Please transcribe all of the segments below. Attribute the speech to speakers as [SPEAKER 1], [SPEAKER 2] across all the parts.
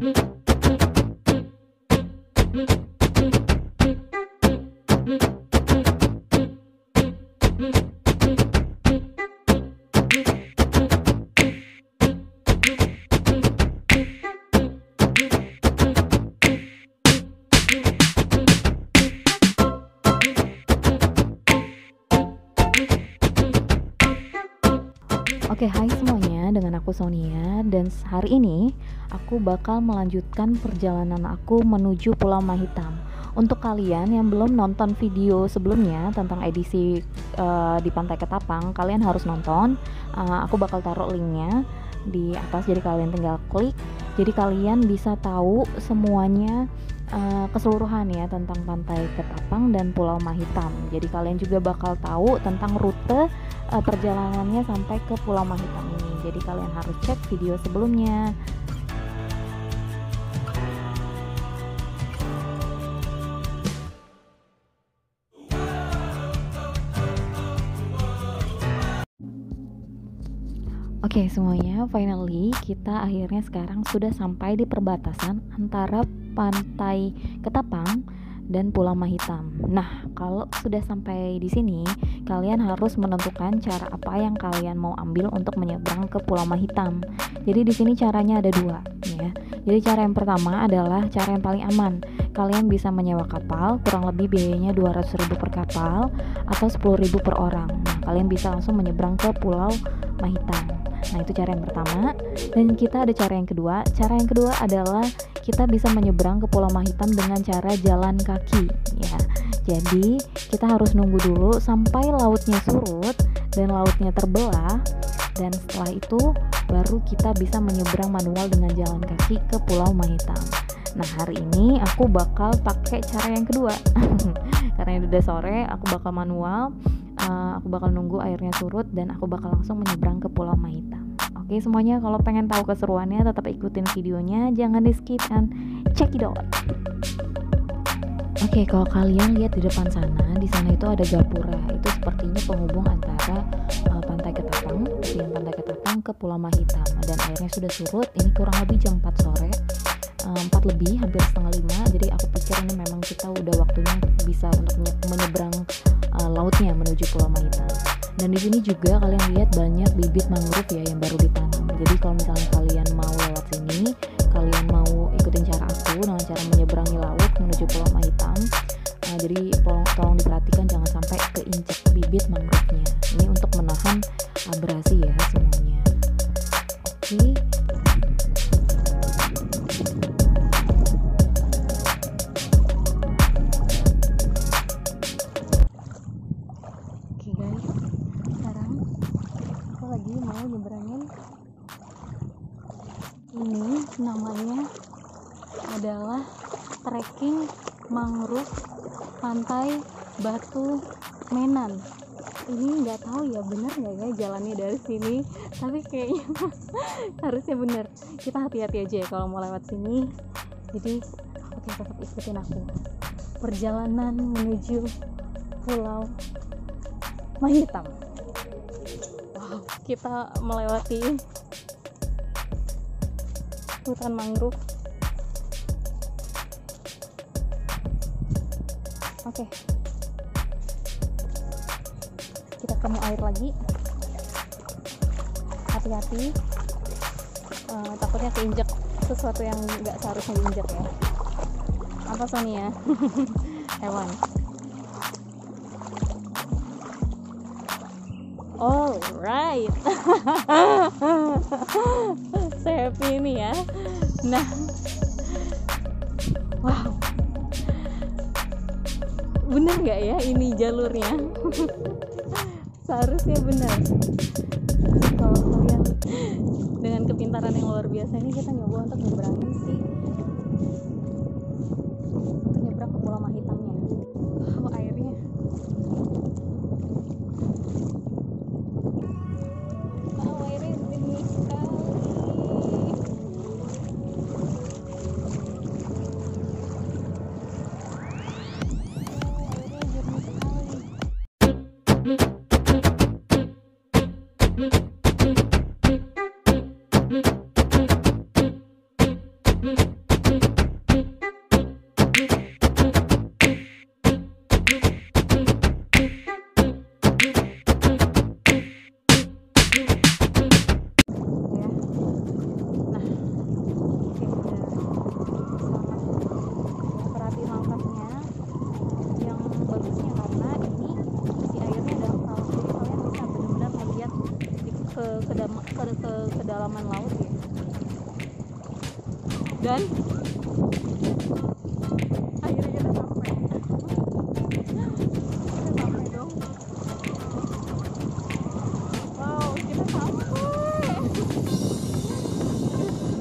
[SPEAKER 1] Oke, hai semuanya, dengan aku Sonia, dan hari ini aku bakal melanjutkan perjalanan aku menuju Pulau Mahitam. Untuk kalian yang belum nonton video sebelumnya tentang edisi di Pantai Ketapang, kalian harus nonton. Aku bakal taruh linknya di atas, jadi kalian tinggal klik. Jadi kalian bisa tahu semuanya keseluruhan ya tentang Pantai Ketapang dan Pulau Mahitam. Jadi kalian juga bakal tahu tentang rute perjalanannya sampai ke Pulau Mahitam ini. Jadi kalian harus cek video sebelumnya. Oke, semuanya, finally kita akhirnya sekarang sudah sampai di perbatasan antara Pantai Ketapang dan Pulau Mahitam. Nah, kalau sudah sampai di sini, kalian harus menentukan cara apa yang kalian mau ambil untuk menyeberang ke Pulau Mahitam. Jadi di sini caranya ada dua, ya. Jadi cara yang pertama adalah cara yang paling aman. Kalian bisa menyewa kapal, kurang lebih biayanya 200.000 per kapal atau 10.000 per orang. Nah, kalian bisa langsung menyeberang ke Pulau Mahitam. Nah, itu cara yang pertama. Dan kita ada cara yang kedua. Cara yang kedua adalah kita bisa menyeberang ke Pulau Mahitam dengan cara jalan kaki, ya. Jadi kita harus nunggu dulu sampai lautnya surut dan lautnya terbelah, dan setelah itu baru kita bisa menyeberang manual dengan jalan kaki ke Pulau Mahitam. Nah, hari ini aku bakal pakai cara yang kedua. Karena udah sore, aku bakal manual. Aku bakal nunggu airnya surut dan aku bakal langsung menyeberang ke Pulau Mahitam. Oke semuanya, kalau pengen tahu keseruannya tetap ikutin videonya, jangan di skip and check it out. Oke, kalau kalian lihat di depan sana, di sana itu ada gapura. Itu sepertinya penghubung antara Pantai Ketapang dan Pantai Ketapang ke Pulau Mahitam. Dan airnya sudah surut. Ini kurang lebih jam 4 sore. 4 lebih, hampir setengah 5. Jadi aku pikir ini memang kita udah waktunya bisa untuk menyeberang lautnya menuju Pulau Mahitam. Dan di sini juga kalian lihat banyak bibit mangrove ya yang baru ditanam. Jadi kalau misalnya kalian mau lewat sini, kalian mau ikutin cara aku dengan cara menyeberangi laut menuju Pulau Mahitam, jadi tolong diperhatikan jangan sampai keinjak bibit mangrove-nya. Ini untuk menahan abrasi ya semuanya. Oke. Mau nyeberangin ini, namanya adalah trekking mangrove Pantai Batu Menan. Ini nggak tahu ya bener nggak ya jalannya dari sini, tapi kayaknya harusnya bener. Kita hati-hati aja ya kalau mau lewat sini. Jadi oke, tetap ikutin aku. Perjalanan menuju Pulau Mahitam. Kita melewati hutan mangrove. Oke. Kita ketemu air lagi. Hati-hati. Takutnya keinjak sesuatu yang nggak seharusnya diinjak ya. Apa Sonia? Hewan. Alright. Saya happy ini ya. Nah, wow, bener nggak ya ini jalurnya? Seharusnya benar. Kalau kalian dengan kepintaran yang luar biasa ini, kita nyoba untuk nyebrangin sih, untuk nyebrang ke Pulau Mahitamnya. Wow, airnya kedalaman laut ya. Dan akhirnya kita sampai. Kita sampai dong. Wow, kita sampai.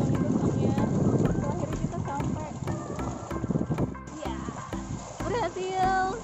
[SPEAKER 1] Akhirnya kita sampai. Ya, berhasil.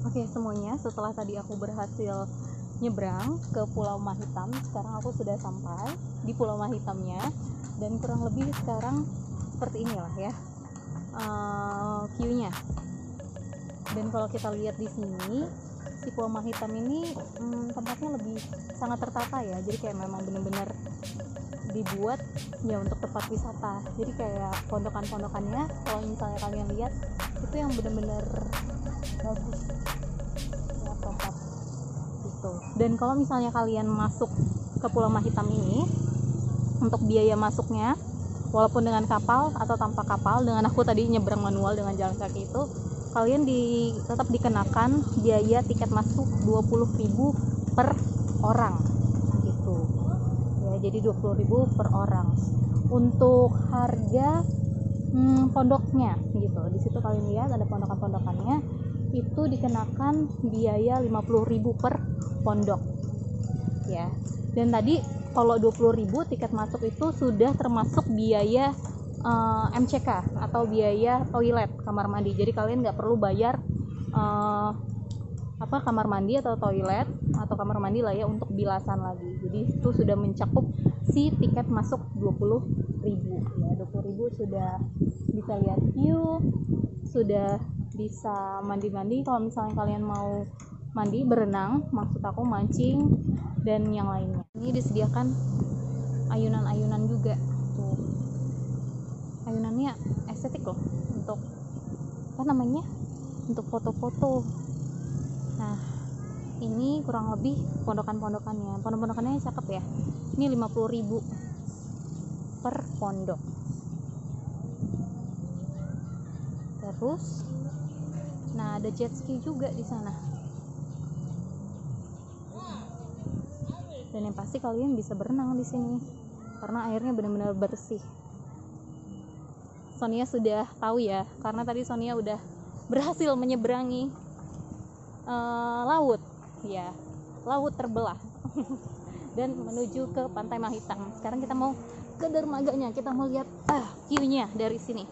[SPEAKER 1] Oke semuanya, setelah tadi aku berhasil nyebrang ke Pulau Mahitam, sekarang aku sudah sampai di Pulau Mahitamnya, dan kurang lebih sekarang seperti inilah ya view-nya. Dan kalau kita lihat di sini, si Pulau Mahitam ini tempatnya lebih sangat tertata ya, jadi kayak memang benar-benar dibuat ya untuk tempat wisata. Jadi kayak pondokan-pondokannya, kalau misalnya kalian lihat itu yang benar-benar bagus ya, tempat gitu. Dan kalau misalnya kalian masuk ke Pulau Mahitam ini, untuk biaya masuknya walaupun dengan kapal atau tanpa kapal, dengan aku tadi nyebrang manual dengan jalan kaki itu, kalian tetap dikenakan biaya tiket masuk 20.000 per orang gitu ya. Jadi 20.000 per orang untuk harga pondoknya gitu. Di situ kalian lihat ada pondokan-pondokannya, itu dikenakan biaya 50.000 per pondok ya. Dan tadi kalau 20.000 tiket masuk itu sudah termasuk biaya MCK atau biaya toilet, kamar mandi. Jadi kalian nggak perlu bayar kamar mandi atau toilet atau kamar mandi lah ya untuk bilasan lagi. Jadi itu sudah mencakup si tiket masuk 20.000 ya. 20.000 sudah bisa lihat view, sudah bisa mandi-mandi kalau misalnya kalian mau mandi, berenang, maksud aku mancing dan yang lainnya. Ini disediakan ayunan-ayunan juga tuh. Ayunannya estetik loh, untuk untuk foto-foto. Nah ini kurang lebih pondokan-pondokannya. Pondok-pondokannya cakep ya. Ini 50.000 per pondok. Terus nah ada jet ski juga di sana. Dan yang pasti kalian bisa berenang di sini karena airnya benar-benar bersih. Sonia sudah tahu ya, karena tadi Sonia udah berhasil menyeberangi laut ya, laut terbelah dan menuju ke Pantai Mahitam. Sekarang kita mau ke dermaganya, kita mau lihat view-nya dari sini.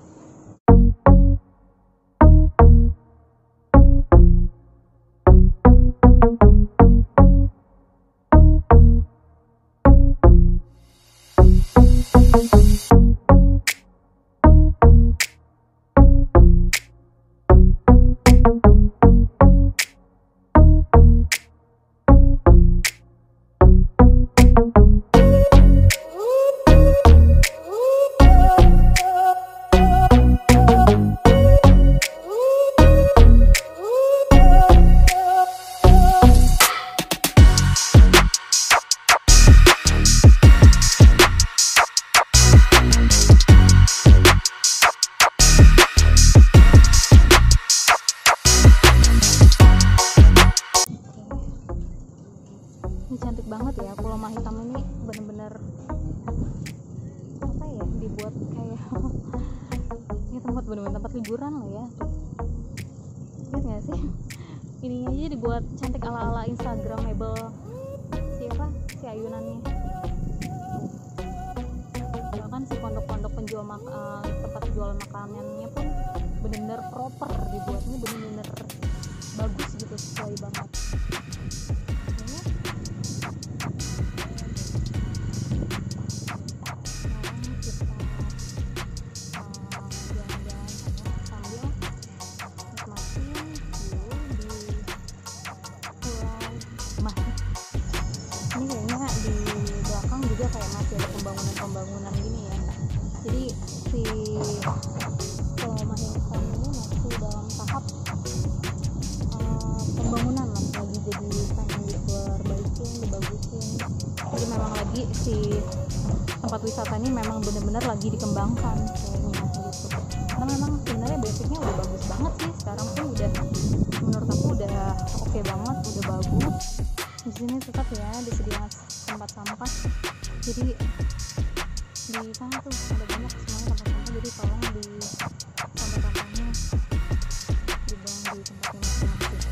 [SPEAKER 1] keren loh ya. Lihat nggak sih? Ininya aja dibuat cantik ala-ala Instagramable. Siapa? Si ayunannya. Bahkan si pondok-pondok penjual tempat jual makanannya pun bener-bener proper dibuatnya, bener-bener bagus gitu, sesuai banget. Ini kayaknya di belakang juga kayak masih ada pembangunan gini ya. Jadi si Pulau Mahitam ini masih dalam tahap pembangunan lah, lagi jadi pengen diperbaikin, dibagusin. Jadi memang lagi si tempat wisata ini memang benar-benar lagi dikembangkan kayaknya gitu. Karena memang sebenarnya basicnya udah bagus banget sih. Sekarang pun udah, menurut aku udah oke banget, udah bagus. Di sini tetap ya disediakan tempat sampah. Jadi di sana tuh ada banyak semuanya tempat sampah. Jadi tolong di sampah-sampahnya dibuang di tempatnya masing-masing.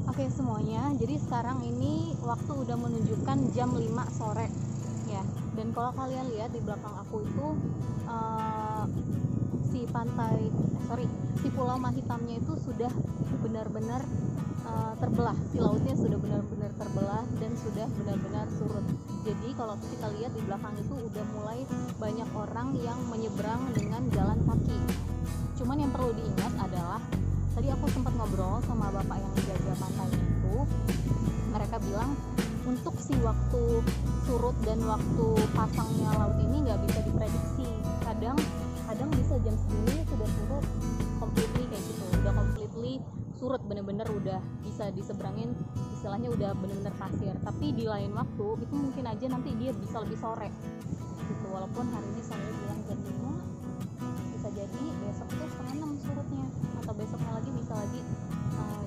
[SPEAKER 1] Oke semuanya. Jadi sekarang ini waktu udah menunjukkan jam 5 sore ya. Dan kalau kalian lihat di belakang aku itu si Pulau Mahitamnya itu sudah benar-benar terbelah. Si lautnya sudah benar-benar terbelah dan sudah benar-benar surut. Jadi kalau kita lihat di belakang itu udah mulai banyak orang yang menyeberang dengan jalan kaki. Cuman yang perlu diingat adalah, tadi aku sempat ngobrol sama bapak yang jaga pantai itu. Mereka bilang untuk si waktu surut dan waktu pasangnya laut ini nggak bisa diprediksi. Kadang bisa jam segini sudah surut completely kayak gitu, udah completely surut, bener-bener udah bisa diseberangin, istilahnya udah bener-bener pasir. Tapi di lain waktu itu mungkin aja nanti dia bisa lebih sore gitu. Walaupun hari ini saya bilang jam 5, bisa jadi besok itu setengah 6 surutnya, atau besoknya lagi bisa lagi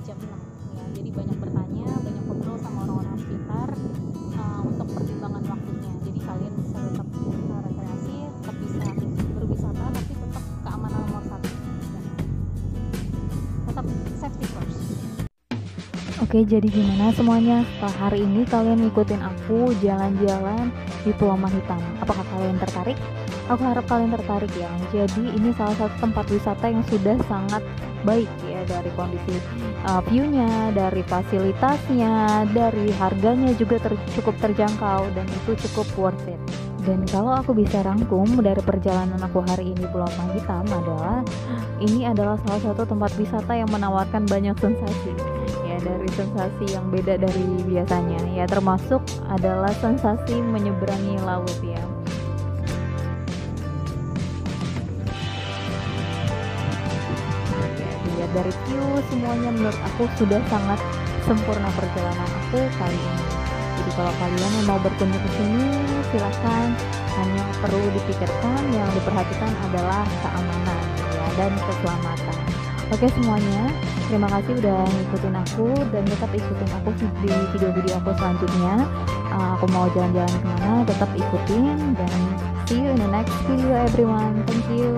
[SPEAKER 1] jam 6 ya. Jadi banyak bertanya, banyak ngobrol sama orang-orang sekitar untuk pertimbangan waktunya. Jadi kalian bisa tetap rekreasi, tetap bisa berwisata, tapi tetap keamanan nomor 1 ya. Tetap safety first. Oke, jadi gimana semuanya? Setelah hari ini kalian ngikutin aku jalan-jalan di Pulau Mahitam. Apakah kalian tertarik? Aku harap kalian tertarik ya. Jadi ini salah satu tempat wisata yang sudah sangat baik ya, dari kondisi view-nya, dari fasilitasnya, dari harganya juga cukup terjangkau, dan itu cukup worth it. Dan kalau aku bisa rangkum dari perjalanan aku hari ini Pulau Mahitam adalah, ini adalah salah satu tempat wisata yang menawarkan banyak sensasi ya, dari sensasi yang beda dari biasanya ya, termasuk adalah sensasi menyeberangi laut ya. Dilihat dari view semuanya, menurut aku sudah sangat sempurna perjalanan aku kali ini. Jadi kalau kalian yang mau berkunjung ke sini, silakan. Hanya perlu dipikirkan, yang diperhatikan adalah keamanan ya, dan keselamatan. Oke semuanya, terima kasih udah ngikutin aku, dan tetap ikutin aku di video-video aku selanjutnya. Aku mau jalan-jalan kemana, tetap ikutin, dan see you in the next video everyone. Thank you.